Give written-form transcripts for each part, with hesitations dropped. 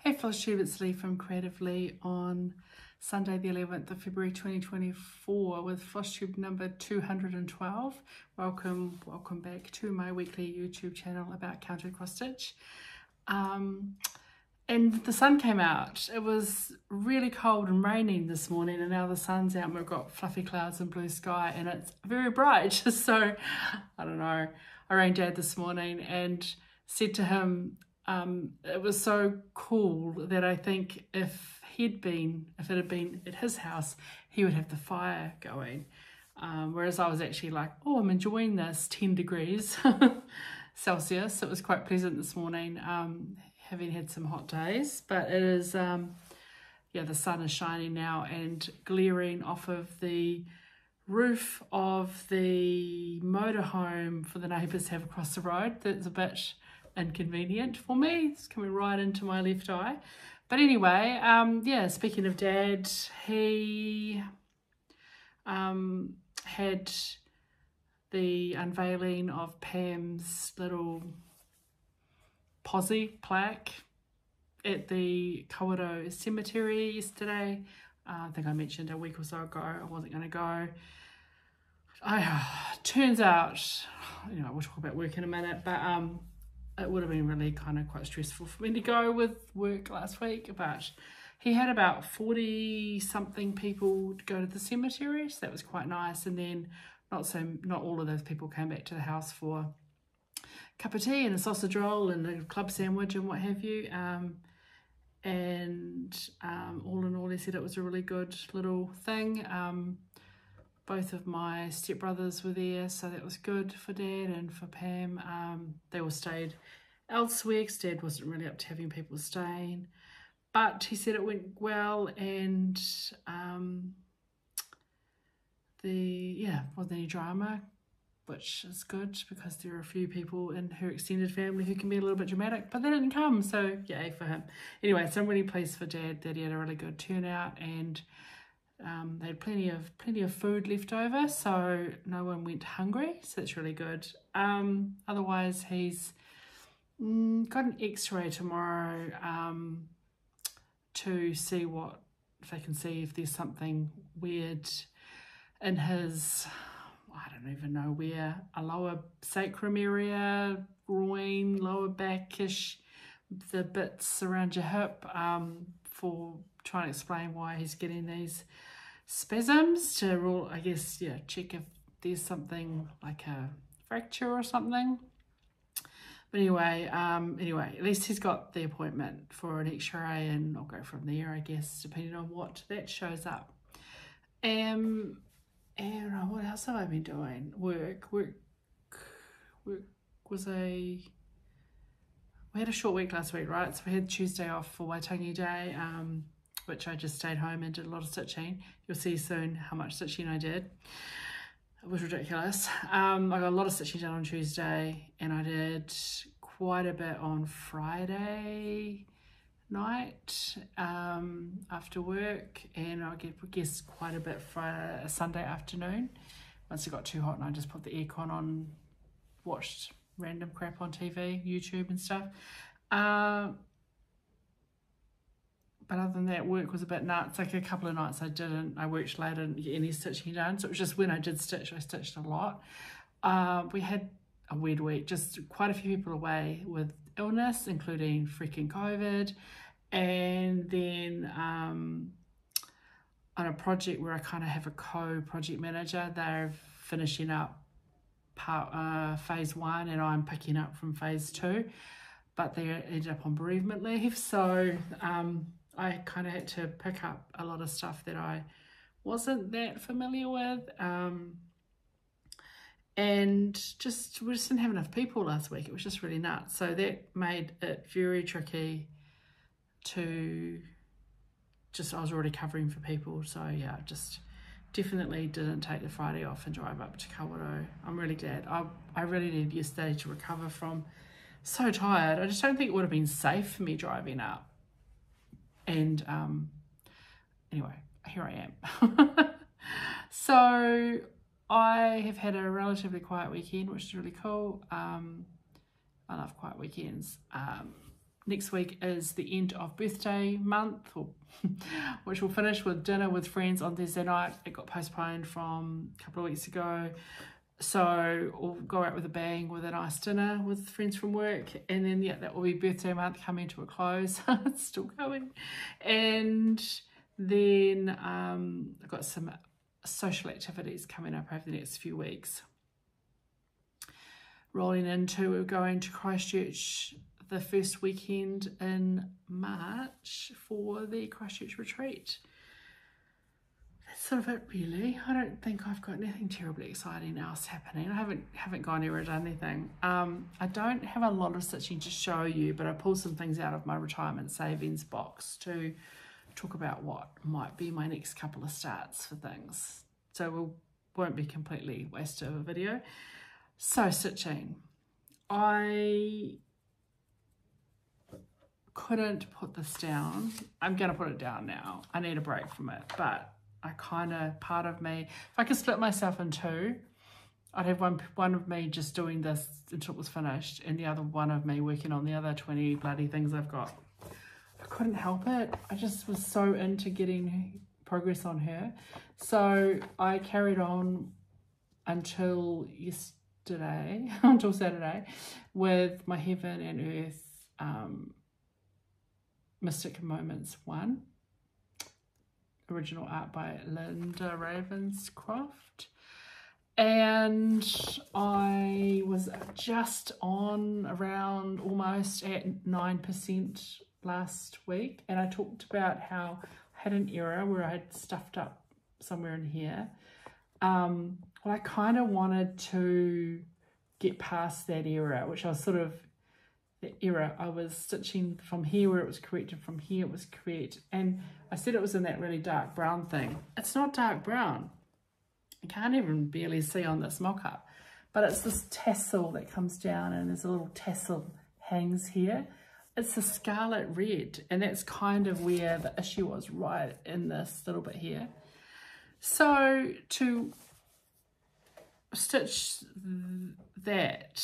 Hey FLOSSTUBE, it's Leigh from Creative Leigh on Sunday the 11th of February 2024 with FLOSSTUBE number 212. Welcome back to my weekly YouTube channel about counted cross stitch. And the sun came out. It was really cold and raining this morning, and now the sun's out and we've got fluffy clouds and blue sky and it's very bright. So I don't know, I rang Dad this morning and said to him, it was so cool that I think if it had been at his house, he would have the fire going. Whereas I was actually like, oh, I'm enjoying this 10 degrees Celsius. It was quite pleasant this morning, having had some hot days, but it is, yeah, the sun is shining now and glaring off of the roof of the motorhome for the neighbours to have across the road. That's a bit inconvenient for me. It's coming right into my left eye. But anyway, yeah, speaking of Dad, he had the unveiling of Pam's little posse plaque at the Kawerau Cemetery yesterday. I think I mentioned a week or so ago I wasn't going to go. Turns out, you know, we'll talk about work in a minute, but it would have been really kind of quite stressful for me to go with work last week, but he had about 40 something people to go to the cemetery, so that was quite nice. And then not all of those people came back to the house for a cup of tea and a sausage roll and a club sandwich and what have you. All in all, he said it was a really good little thing. Both of my stepbrothers were there, so that was good for Dad and for Pam. They all stayed elsewhere because Dad wasn't really up to having people staying. But he said it went well, and wasn't any drama, which is good because there are a few people in her extended family who can be a little bit dramatic, but they didn't come, so yay for him. Anyway, so I'm really pleased for Dad that he had a really good turnout, and they had plenty of food left over, so no one went hungry, so that's really good. Otherwise, he's got an x-ray tomorrow to see if they can see if there's something weird in his, I don't even know where, a lower sacrum area, groin, lower back-ish, the bits around your hip, for trying to explain why he's getting these spasms to rule, I guess, yeah, check if there's something like a fracture or something. But anyway, at least he's got the appointment for an x-ray, and I'll go from there, I guess, depending on what that shows up. And what else have I been doing? Work was we had a short week last week, right? So we had Tuesday off for Waitangi Day, which I just stayed home and did a lot of stitching. You'll see soon how much stitching I did. It was ridiculous. I got a lot of stitching done on Tuesday, and I did quite a bit on Friday night after work, and I guess quite a bit Friday, Sunday afternoon. Once it got too hot and I just put the aircon on, watched random crap on TV, YouTube and stuff. But other than that, work was a bit nuts. Like a couple of nights I worked late, and didn't get any stitching done. So it was just when I did stitch, I stitched a lot. We had a weird week, just quite a few people away with illness, including freaking COVID. And then on a project where I kind of have a co-project manager, they're finishing up phase 1 and I'm picking up from phase 2, but they ended up on bereavement leave, so I kind of had to pick up a lot of stuff that I wasn't that familiar with, and we just didn't have enough people last week. It was just really nuts, so that made it very tricky to I was already covering for people, so yeah, just definitely didn't take the Friday off and drive up to Kawerau. I'm really glad. I really needed yesterday to recover from, so tired. I just don't think it would have been safe for me driving up. And anyway, here I am. So I have had a relatively quiet weekend, which is really cool. I love quiet weekends. next week is the end of birthday month, which will finish with dinner with friends on Thursday night. It got postponed from a couple of weeks ago. So we'll go out with a bang with a nice dinner with friends from work. And then, yeah, that will be birthday month coming to a close. It's still going. And then I've got some social activities coming up over the next few weeks. Rolling into, we're going to Christchurch the first weekend in March for the Christchurch retreat. That's sort of it, really. I don't think I've got anything terribly exciting else happening. I haven't gone anywhere, done anything. I don't have a lot of stitching to show you, but I pulled some things out of my retirement savings box to talk about what might be my next couple of starts for things. So we won't be completely wasted of a video. So stitching. I couldn't put this down. I'm going to put it down now. I need a break from it, but I kind of, part of me, if I could split myself in two, I'd have one of me just doing this until it was finished, and the other one of me working on the other 20 bloody things I've got. I couldn't help it. I just was so into getting progress on her. So I carried on until yesterday, until Saturday, with my Heaven and Earth Mystic Moments 1, original art by Linda Ravenscroft, and I was just on around almost at 9% last week, and I talked about how I had an error where I had stuffed up somewhere in here. Well, I kind of wanted to get past that error, which I was sort of, the error, I was stitching from here where it was correct and from here it was correct, and I said it was in that really dark brown thing. It's not dark brown. I can't even barely see on this mock-up, but it's this tassel that comes down, and there's a little tassel hangs here. It's a scarlet red, and that's kind of where the issue was, right in this little bit here. So to stitch that,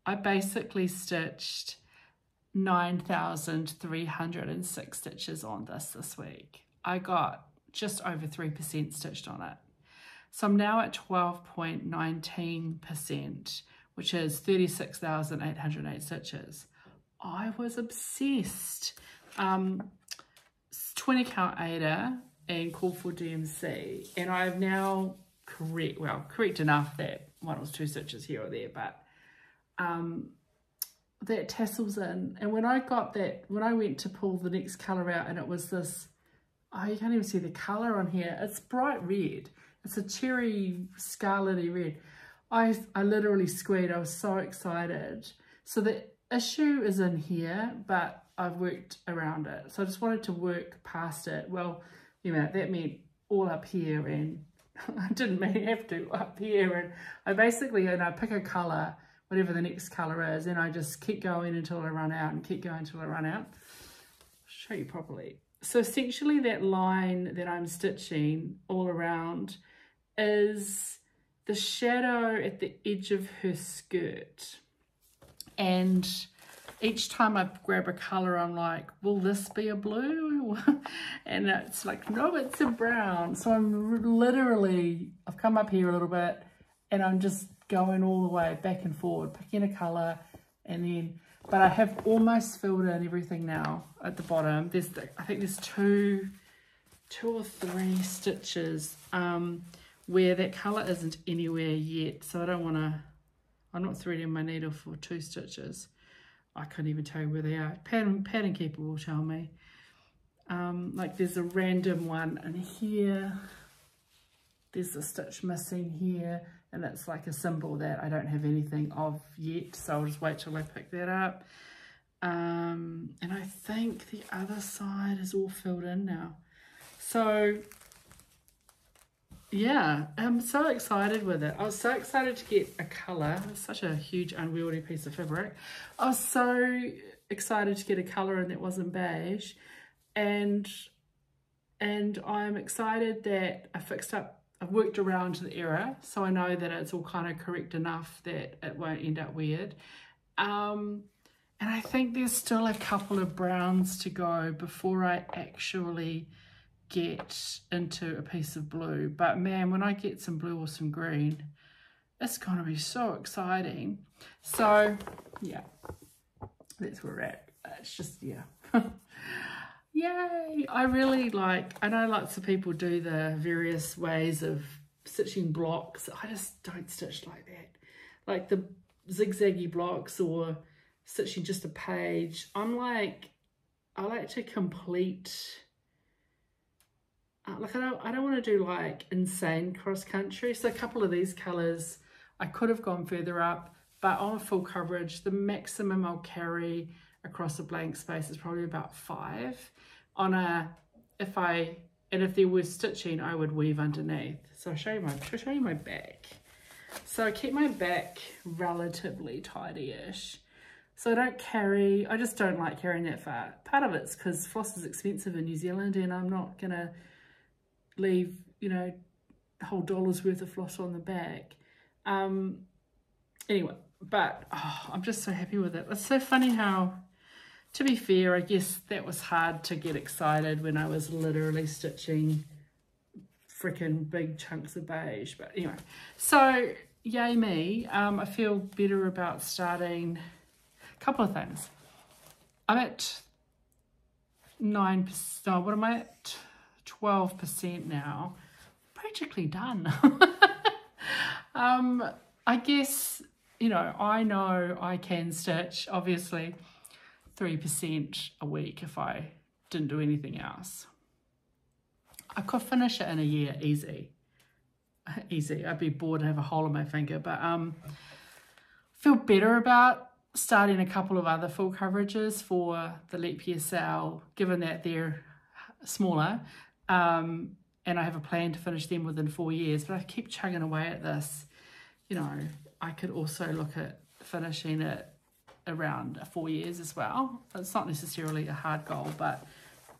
I basically stitched 9,306 stitches on this week. I got just over 3% stitched on it. So I'm now at 12.19%, which is 36,808 stitches. I was obsessed. 20 count Aida and called for DMC, and I've now correct enough that one was 2 stitches here or there, but that tassel's in. And when I got that, when I went to pull the next colour out, and it was this, oh, you can't even see the colour on here, it's bright red, it's a cherry scarlety red. I literally squealed. I was so excited. So the issue is in here, but I've worked around it. So I just wanted to work past it. Well, you know, that meant all up here, and I didn't have to up here. And I basically, I pick a colour, whatever the next colour is, and I just keep going until I run out, and keep going until I run out. I'll show you properly. So essentially that line that I'm stitching all around is the shadow at the edge of her skirt. And each time I grab a colour, I'm like, will this be a blue? And it's like, no, it's a brown. So I'm literally, I've come up here a little bit, and I'm just going all the way back and forward, picking a colour, and then, but I have almost filled in everything now at the bottom. There's, I think there's two or three stitches where that colour isn't anywhere yet. So I don't want to, I'm not threading my needle for 2 stitches. I couldn't even tell you where they are. Pattern keeper will tell me. Like there's a random one in here. There's a stitch missing here, and it's like a symbol that I don't have anything of yet, so I'll just wait till I pick that up. And I think the other side is all filled in now. So yeah, I'm so excited with it. I was so excited to get a colour. It's such a huge unwieldy piece of fabric. I was so excited to get a colour, and that wasn't beige. And I'm excited that I fixed up, I've worked around the error, so I know that it's all kind of correct enough that it won't end up weird. And I think there's still a couple of browns to go before I actually get into a piece of blue. But man, when I get some blue or some green, it's going to be so exciting. So yeah, that's where we're at. It's just, yeah. Yay. I really like, I know lots of people do the various ways of stitching blocks. I just don't stitch like that. Like the zigzaggy blocks or stitching just a page. I'm like, I like to complete, like I don't want to do like insane cross country. So a couple of these colors, I could have gone further up, but on full coverage, the maximum I'll carry across a blank space is probably about 5. On a, if there was stitching, I would weave underneath. So I'll show you my back. So I keep my back relatively tidy-ish. So I don't carry, I just don't like carrying that far. Part of it's because floss is expensive in New Zealand and I'm not gonna leave, you know, a whole dollar's worth of floss on the back. Anyway, but oh, I'm just so happy with it. It's so funny how, to be fair, I guess that was hard to get excited when I was literally stitching freaking big chunks of beige. But anyway, so yay me. I feel better about starting. A couple of things. I'm at 9%, no, what am I at? 12% now. Practically done. I guess, you know I can stitch, obviously, 3% a week if I didn't do anything else. I could finish it in a year, easy. I'd be bored and have a hole in my finger, but feel better about starting a couple of other full coverages for the leap year sale, given that they're smaller, and I have a plan to finish them within 4 years, but I keep chugging away at this. You know, I could also look at finishing it around 4 years as well. It's not necessarily a hard goal, but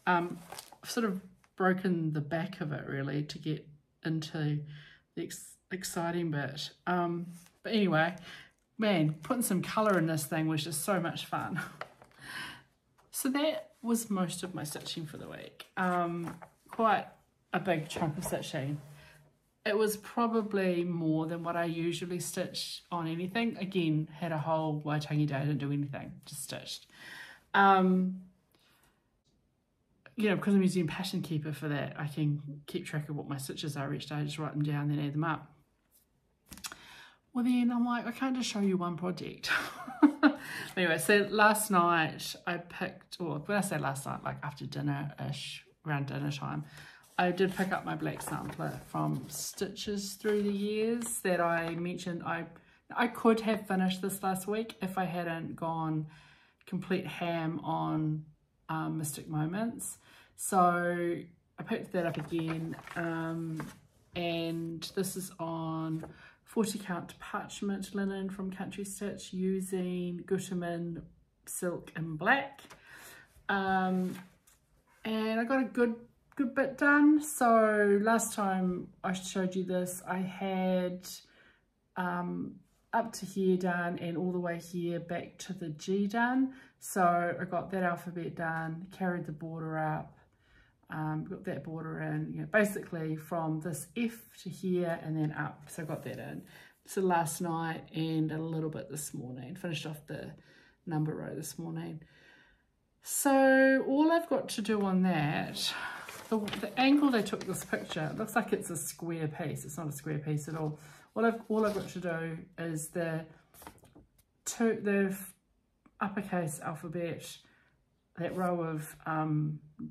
I've sort of broken the back of it really to get into the exciting bit. But anyway, man, putting some colour in this thing was just so much fun. So that was most of my stitching for the week. Quite a big chunk of stitching. It was probably more than what I usually stitch on anything. Again, had a whole Waitangi day, didn't do anything, just stitched. You know, because I'm using Passion Keeper for that, I can keep track of what my stitches are each day, just write them down, then add them up. Well then I'm like, I can't just show you one project. Anyway, so last night I picked, or when I say last night, like after dinner-ish, around dinner time, I did pick up my black sampler from Stitches Through the Years that I mentioned. I could have finished this last week if I hadn't gone complete ham on Mystic Moments. So I picked that up again, and this is on 40 count Parchment linen from Country Stitch using Güttermann silk and black. And I got a good bit done. So last time I showed you this, I had up to here done and all the way here back to the G done. So I got that alphabet done, carried the border up, got that border in, you know, basically from this F to here and then up. So I got that in. So last night and a little bit this morning, finished off the number row this morning. So all I've got to do on that, the angle they took this picture, it looks like it's a square piece. It's not a square piece at all. All I've got to do is the uppercase alphabet, that row of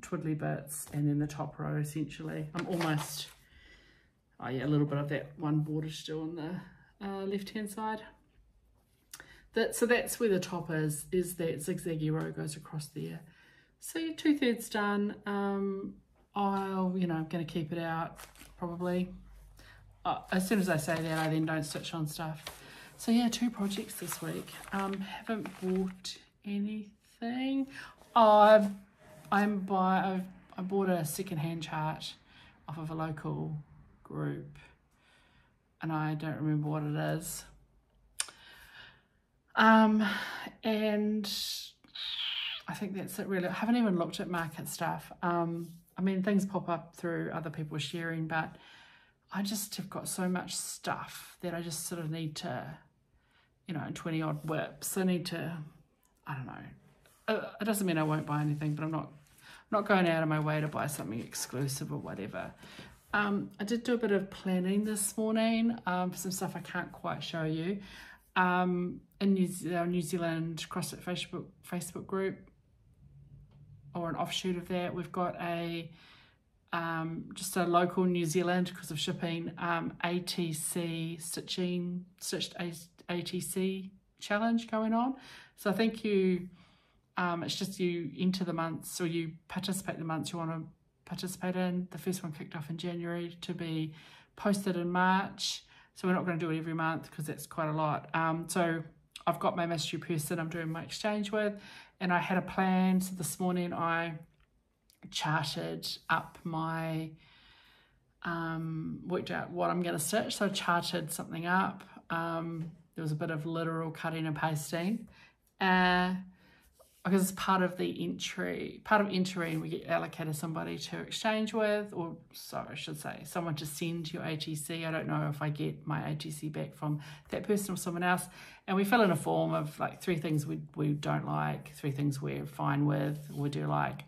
twiddly bits, and then the top row essentially. I'm almost, oh yeah, a little bit of that one border still on the left hand side. So that's where the top is that zigzaggy row goes across there. So you're 2/3 done. I'm going to keep it out probably. As soon as I say that, I then don't stitch on stuff. So yeah, 2 projects this week. Haven't bought anything. I bought a second-hand chart off of a local group, and I don't remember what it is. And I think that's it really. I haven't even looked at market stuff. I mean, things pop up through other people sharing, but I just have got so much stuff that I just sort of need to, you know, 20 odd whips. I need to, I don't know. It doesn't mean I won't buy anything, but I'm not going out of my way to buy something exclusive or whatever. I did do a bit of planning this morning, for some stuff I can't quite show you. In our New Zealand CrossFit Facebook group, or an offshoot of that, we've got a just a local New Zealand, because of shipping, ATC stitched ATC challenge going on. So I think you it's just you enter the months, or you participate in the months you want to participate in. The first one kicked off in January to be posted in March. So we're not going to do it every month because that's quite a lot. So I've got my mystery person I'm doing my exchange with, and I had a plan. So this morning I charted up my, worked out what I'm going to stitch. So I charted something up. There was a bit of literal cutting and pasting. Because it's part of entering, we get allocated somebody to exchange with, or so I should say, someone to send your ATC. I don't know if I get my ATC back from that person or someone else. And we fill in a form of like 3 things we don't like, 3 things we're fine with, we do like,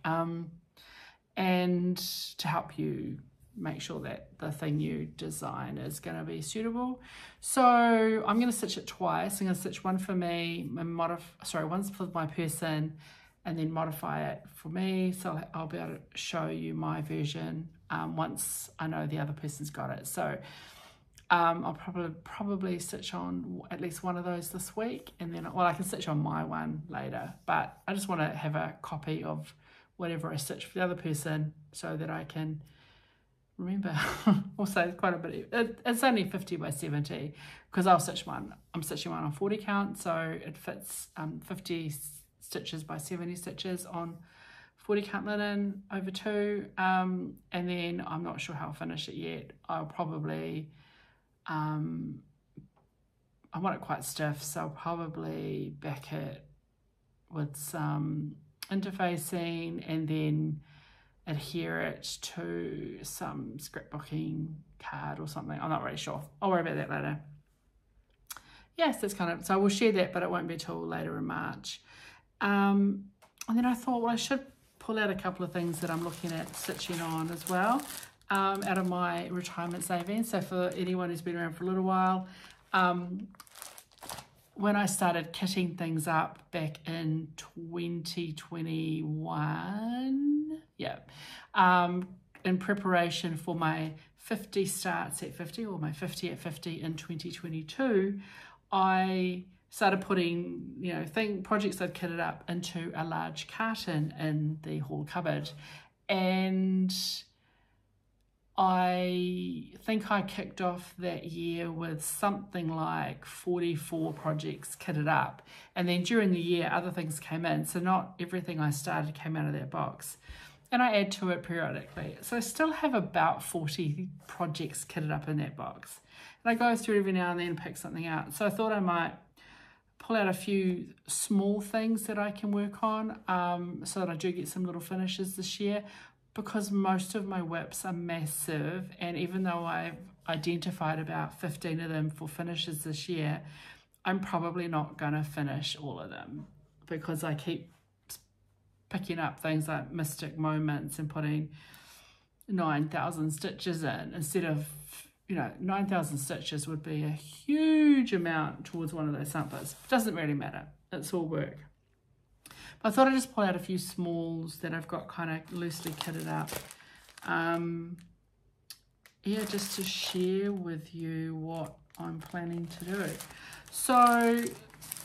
and to help you make sure that the thing you design is going to be suitable. So I'm going to stitch it twice. I'm going to stitch one for me and one's for my person, and then modify it for me. So I'll be able to show you my version once I know the other person's got it. So I'll probably stitch on at least one of those this week, and then, well, I can stitch on my one later, but I just want to have a copy of whatever I stitch for the other person so that I can remember. Also quite a bit, it's only 50 by 70 because I'm stitching one on 40 count, so it fits 50 stitches by 70 stitches on 40 count linen over 2, and then I'm not sure how I'll finish it yet. I'll probably I want it quite stiff, so I'll probably back it with some interfacing and then adhere it to some scrapbooking card or something. I'm not really sure. I'll worry about that later. Yes, that's kind of, so we'll share that, but it won't be till later in March. And then I thought, well, I should pull out a couple of things that I'm looking at stitching on as well, out of my retirement savings. So for anyone who's been around for a little while, when I started kitting things up back in 2021, in preparation for my 50 starts at 50, or my 50 at 50 in 2022, I started putting, projects I'd kitted up into a large carton in the hall cupboard. And I think I kicked off that year with something like 44 projects kitted up. And then during the year, other things came in. So not everything I started came out of that box. And I add to it periodically. So I still have about 40 projects kitted up in that box. And I go through every now and then and pick something out. So I thought I might pull out a few small things that I can work on, so that I do get some little finishes this year, because most of my whips are massive. And even though I've identified about 15 of them for finishes this year, I'm probably not going to finish all of them, because I keep picking up things like Mystic Moments and putting 9,000 stitches in instead of, 9,000 stitches would be a huge amount towards one of those samplers. Doesn't really matter. It's all work. But I thought I'd just pull out a few smalls that I've got kind of loosely kitted up. Just to share with you what I'm planning to do. So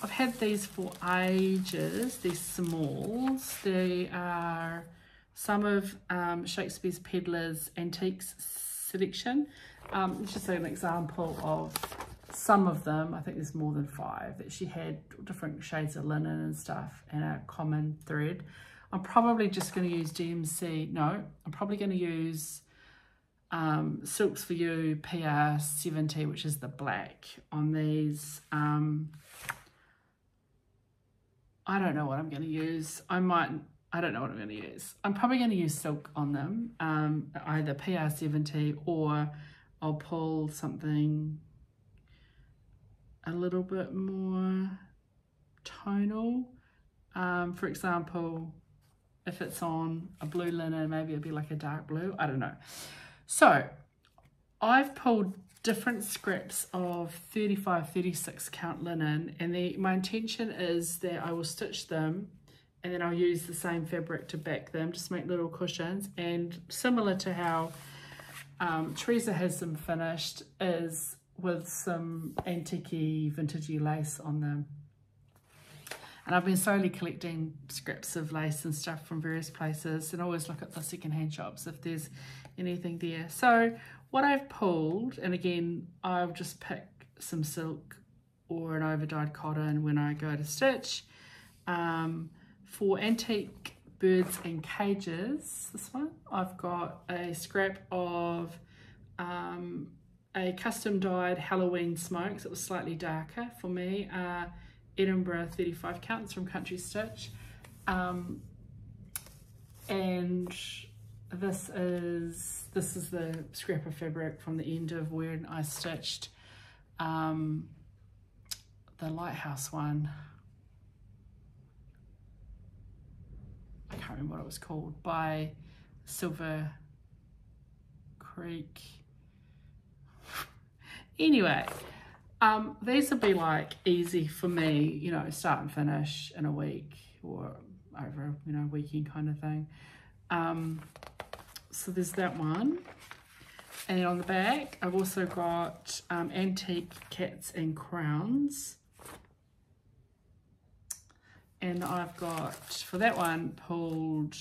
I've had these for ages, these smalls. They are some of Shakespeare's Peddler's Antiques selection. It's just an example of some of them. I think there's more than 5 that she had, different shades of linen and stuff, and a common thread. I'm probably just going to use I'm probably going to use Silks for You PR 70, which is the black, on these I don't know what I'm going to use. I don't know what I'm going to use. I'm probably going to use silk on them, either PR70, or I'll pull something a little bit more tonal. For example, if it's on a blue linen, maybe it'd be like a dark blue. I don't know. So I've pulled different scraps of 35, 36 count linen, and my intention is that I will stitch them and then I'll use the same fabric to back them, just make little cushions, and similar to how Teresa has them finished, is with some antique-y, vintagey lace on them. And I've been slowly collecting scraps of lace and stuff from various places, and always look at the secondhand shops if there's anything there. So what I've pulled, and again, I'll just pick some silk or an over-dyed cotton when I go to stitch. For antique birds and cages, this one, I've got a scrap of a custom dyed Halloween smokes. It was slightly darker for me. Edinburgh 35 counts from Country Stitch. And this is the scrap of fabric from the end of when I stitched the Lighthouse one. I can't remember what it was called, by Silver Creek. Anyway, these will be like easy for me, you know, start and finish in a week or over, you know, weekend kind of thing. So there's that one. And on the back, I've also got antique cats and crowns. And I've got, for that one, pulled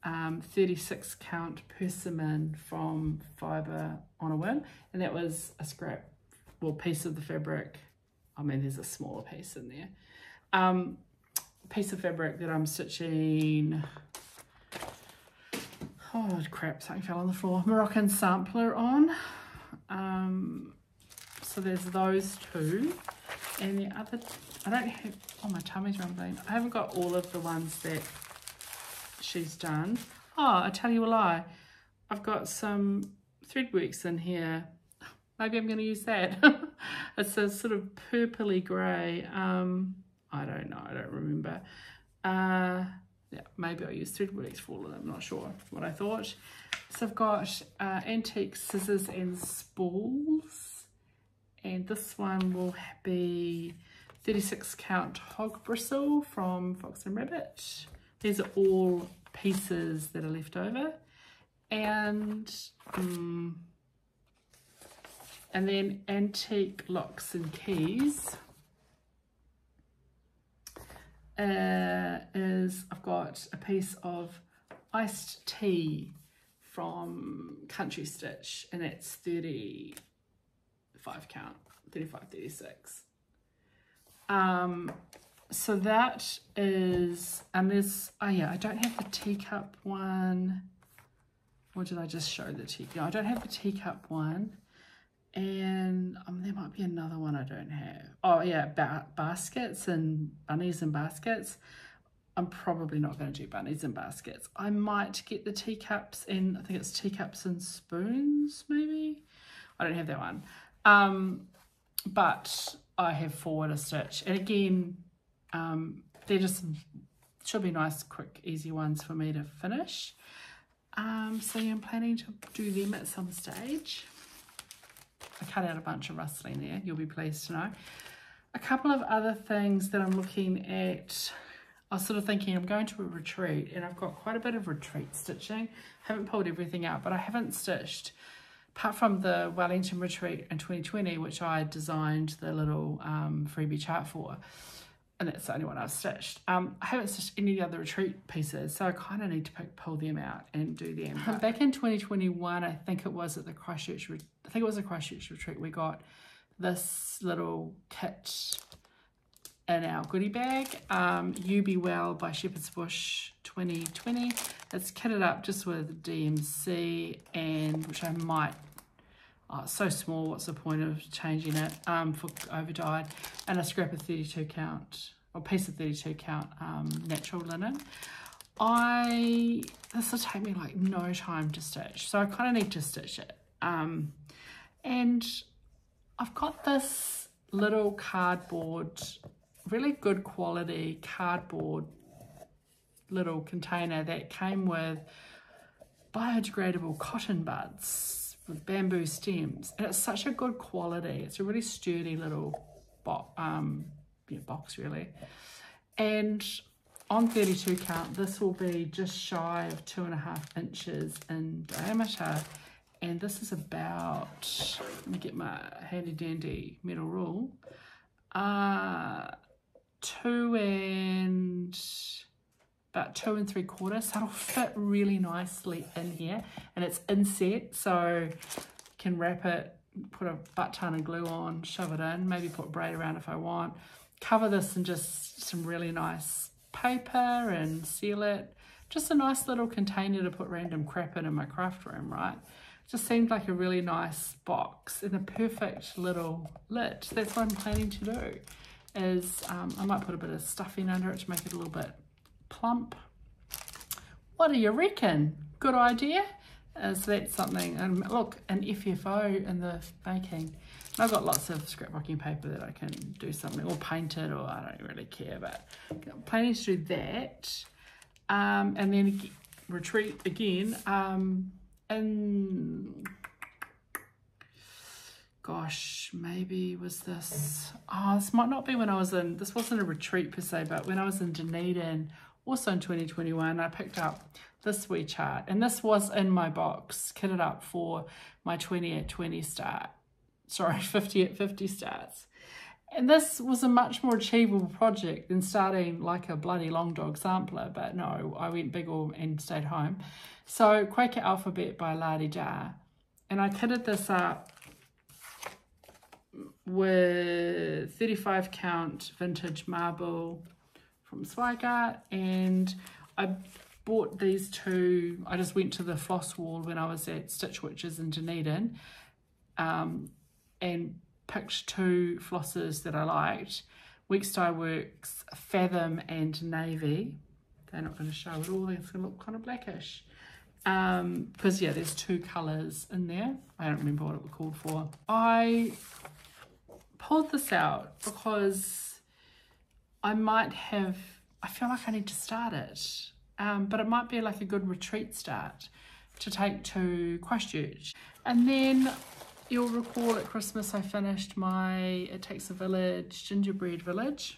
36 count persimmon from Fibre on a Whim. And that was a scrap, well, piece of the fabric. I mean, there's a smaller piece in there. Piece of fabric that I'm stitching, oh crap, something fell on the floor, Moroccan sampler on. So there's those two. And the other, I don't have, oh my tummy's rumbling. I haven't got all of the ones that she's done. Oh, I tell you a lie. I've got some threadworks in here. Maybe I'm going to use that. It's a sort of purpley grey. I don't know, I don't remember. Yeah, maybe I'll use threadworks for all of them, I'm not sure what I thought. So I've got antique scissors and spools. And this one will be 36 count hog bristle from Fox and Rabbit. These are all pieces that are left over. And then antique locks and keys is, I've got a piece of iced tea from Country Stitch, and that's 35 count, 35, 36. So that is, and there's, oh yeah, I don't have the teacup one. Or did I just show the teacup? No, I don't have the teacup one. And there might be another one I don't have. Oh yeah, baskets and bunnies and baskets. I'm probably not going to do bunnies and baskets. I might get the teacups and I think it's teacups and spoons maybe. I don't have that one. But I have 4 to stitch. And again, they're just, should be nice, quick, easy ones for me to finish. So yeah, I'm planning to do them at some stage. I cut out a bunch of rustling there, you'll be pleased to know. A couple of other things that I'm looking at, I was sort of thinking I'm going to a retreat and I've got quite a bit of retreat stitching. I haven't pulled everything out, but I haven't stitched, apart from the Wellington retreat in 2020, which I designed the little freebie chart for, and that's the only one I've stitched. I haven't stitched any of the other retreat pieces, so I kind of need to pull them out and do them. Back in 2021, I think it was at the Christchurch, retreat, we got this little kit in our goodie bag, You Be Well by Shepherd's Bush 2020. It's kitted up just with DMC, and which I might, oh, it's so small, what's the point of changing it, for overdyed, and a scrap of 32 count, a piece of 32 count natural linen. This will take me like no time to stitch, so I kind of need to stitch it. And I've got this little cardboard, really good quality cardboard little container that came with biodegradable cotton buds with bamboo stems, and it's such a good quality. It's a really sturdy little box really, and on 32 count this will be just shy of 2.5 inches in diameter, and this is about, let me get my handy dandy metal rule, 2 3/4, so it'll fit really nicely in here, and it's inset, so you can wrap it, put a butt ton of glue on, shove it in, maybe put braid around if I want, cover this in just some really nice paper and seal it. Just a nice little container to put random crap in my craft room, right? Just seemed like a really nice box and a perfect little lid. That's what I'm planning to do, is I might put a bit of stuffing under it to make it a little bit plump. What do you reckon? Good idea? So that's something. And look, an FFO in the making. And I've got lots of scrapbooking paper that I can do something, or paint it, or I don't really care, but I'm planning to do that. And then retreat again. And gosh, maybe was this, this might not be when I was in, this wasn't a retreat per se, but when I was in Dunedin, also in 2021, I picked up this wee chart, and this was in my box, kitted up for my 20 at 20 start, sorry, 50 at 50 starts. And this was a much more achievable project than starting like a bloody long dog sampler, but no, I went big and stayed home. So Quaker Alphabet by Aida, and I kitted this up with 35 count vintage marble from Zweigart, and I bought these two. I just went to the floss wall when I was at Stitch Witches in Dunedin and picked 2 flosses that I liked, Weeks Dye Works Fathom and Navy. They're not going to show it all, it's going to look kind of blackish. Because yeah, there's 2 colours in there. I don't remember what it was called for. I pulled this out because I feel like I need to start it. But it might be like a good retreat start to take to Christchurch. And then you'll recall at Christmas I finished my It Takes a Village gingerbread village.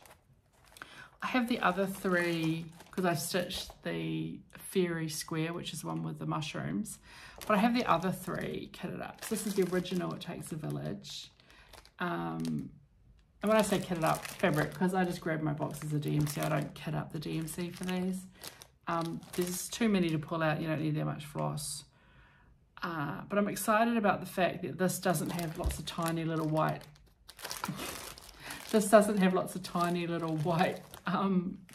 I have the other 3 because I've stitched the fairy square, which is the one with the mushrooms, but I have the other 3 kitted up. So this is the original It Takes a Village. And when I say kitted up, fabric, because I just grab my boxes of DMC, I don't kit up the DMC for these. There's too many to pull out, you don't need that much floss. But I'm excited about the fact that this doesn't have lots of tiny little white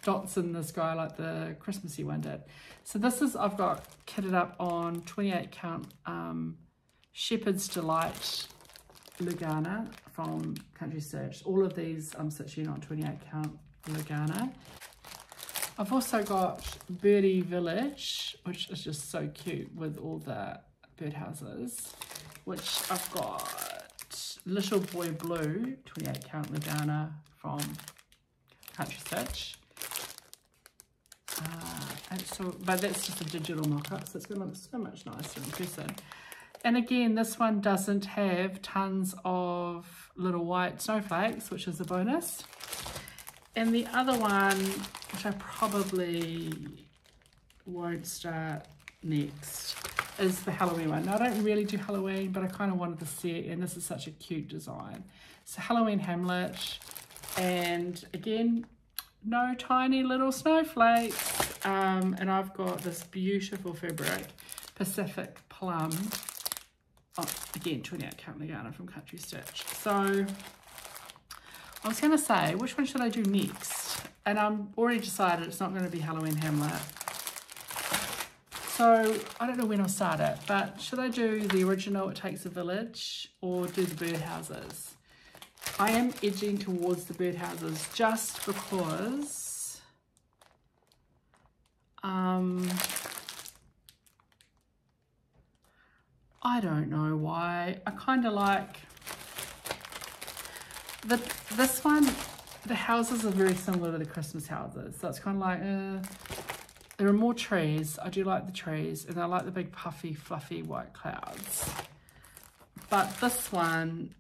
dots in the sky like the Christmassy one did. So this is, I've got kitted up on 28 count Shepherd's Delight Lugana from Country Stitch. All of these I'm stitching on 28 count Lugana. I've also got Birdie Village, which is just so cute with all the birdhouses, which I've got Little Boy Blue 28 count Lugana from Country Stitch. But that's just a digital mock-up, so it's going to look so much nicer in person. And again, this one doesn't have tons of little white snowflakes, which is a bonus. And the other one, which I probably won't start next, is the Halloween one. Now, I don't really do Halloween, but I kind of wanted to see it, and this is such a cute design. So Halloween Hamlet, and again, no tiny little snowflakes. And I've got this beautiful fabric, Pacific Plum. Oh, again, 28 count Lugana from Country Stitch. So I was going to say, which one should I do next? And I'm already decided it's not going to be Halloween Hamlet. So I don't know when I'll start it, but should I do the original It Takes a Village or do the birdhouses? I am edging towards the birdhouses just because I don't know why. I kind of like this one. The houses are very similar to the Christmas houses, so it's kind of like there are more trees. I do like the trees, and I like the big puffy fluffy white clouds. But this one,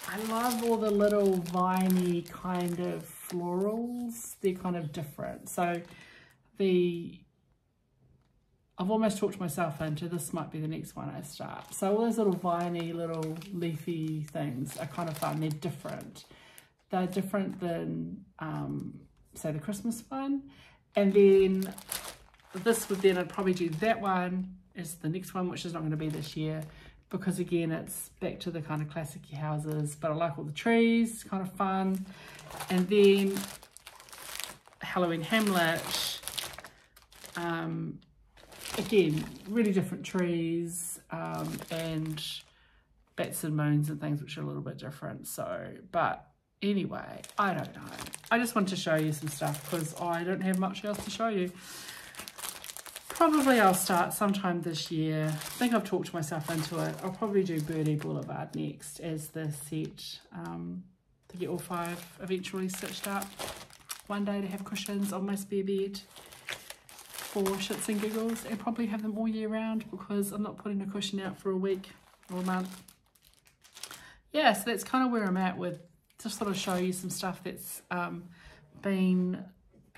I love all the little viney kind of florals. They're kind of different. So I've almost talked myself into this might be the next one I start. So all those little viney, little leafy things are kind of fun. They're different. They're different than, say, the Christmas one. And then this would then I'd probably do that one as the next one, which is not going to be this year, because again, it's back to the kind of classic-y houses, but I like all the trees, kind of fun. And then Halloween Hamlet, again, really different trees, and bats and moons and things, which are a little bit different. So, but anyway, I don't know. I just wanted to show you some stuff because I don't have much else to show you. Probably I'll start sometime this year. I think I've talked myself into it. I'll probably do Birdie Boulevard next as the set to get all 5 eventually stitched up. One day to have cushions on my spare bed for shits and giggles, and probably have them all year round because I'm not putting a cushion out for a week or a month. Yeah, so that's kind of where I'm at with just sort of show you some stuff that's been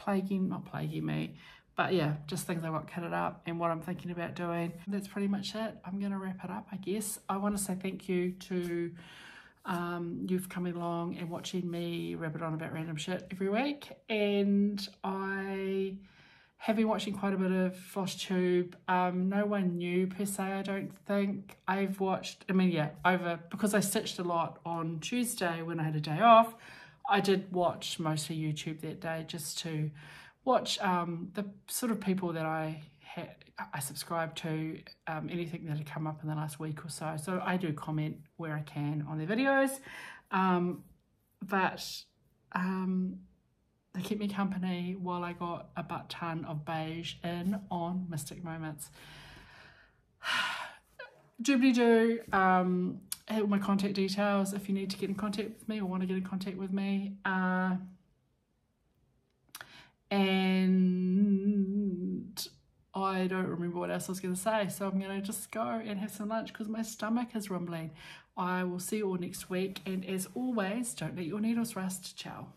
not plaguing me, but yeah, just things I got kitted up and what I'm thinking about doing. That's pretty much it. I'm going to wrap it up, I guess. I want to say thank you to you for coming along and watching me rabbit on about random shit every week. And I have been watching quite a bit of FLOSSTUBE. No one new per se, I don't think. I've watched, because I stitched a lot on Tuesday when I had a day off, I did watch mostly YouTube that day just to watch the sort of people that I subscribe to, anything that had come up in the last week or so. So I do comment where I can on their videos, but they kept me company while I got a butt ton of beige in on Mystic Moments. Doobly-doo, all my contact details if you need to get in contact with me or want to get in contact with me. And I don't remember what else I was going to say, so I'm going to just go and have some lunch because my stomach is rumbling. I will see you all next week, and as always, don't let your needles rust. Ciao.